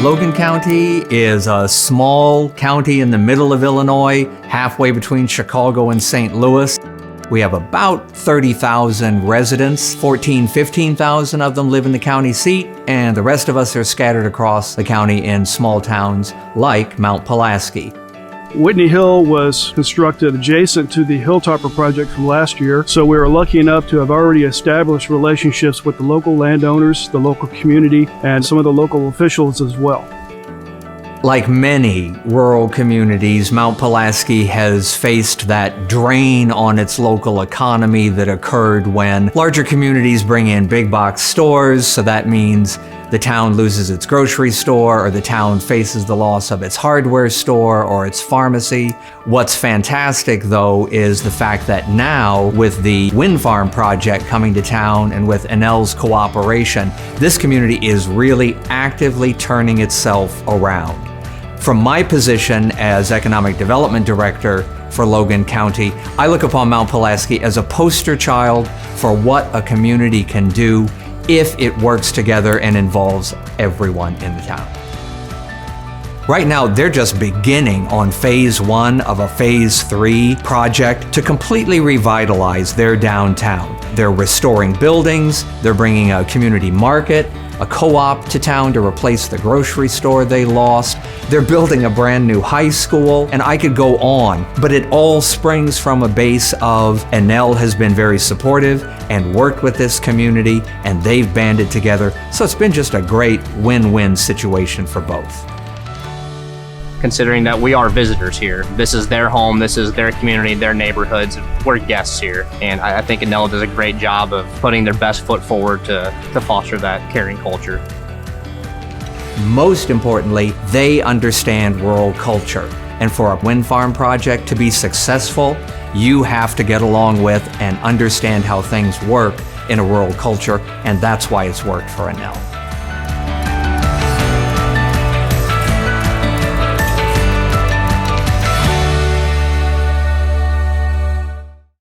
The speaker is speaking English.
Logan County is a small county in the middle of Illinois, halfway between Chicago and St. Louis. We have about 30,000 residents. 15,000 of them live in the county seat, and the rest of us are scattered across the county in small towns like Mount Pulaski. Whitney Hill was constructed adjacent to the Hilltopper project from last year, so we were lucky enough to have already established relationships with the local landowners, the local community, and some of the local officials as well. Like many rural communities, Mount Pulaski has faced that drain on its local economy that occurred when larger communities bring in big box stores, so that means the town loses its grocery store, or the town faces the loss of its hardware store or its pharmacy. What's fantastic, though, is the fact that now, with the wind farm project coming to town and with Enel's cooperation, this community is really actively turning itself around. From my position as Economic Development Director for Logan County, I look upon Mount Pulaski as a poster child for what a community can do if it works together and involves everyone in the town. Right now, they're just beginning on phase 1 of a phase 3 project to completely revitalize their downtown. They're restoring buildings, they're bringing a community market, a co-op to town to replace the grocery store they lost. They're building a brand new high school, and I could go on, but it all springs from a base of Enel has been very supportive and worked with this community, and they've banded together. So it's been just a great win-win situation for both. Considering that we are visitors here. This is their home, this is their community, their neighborhoods. We're guests here. And I think Enel does a great job of putting their best foot forward to foster that caring culture. Most importantly, they understand rural culture. And for a wind farm project to be successful, you have to get along with and understand how things work in a rural culture, and that's why it's worked for Enel.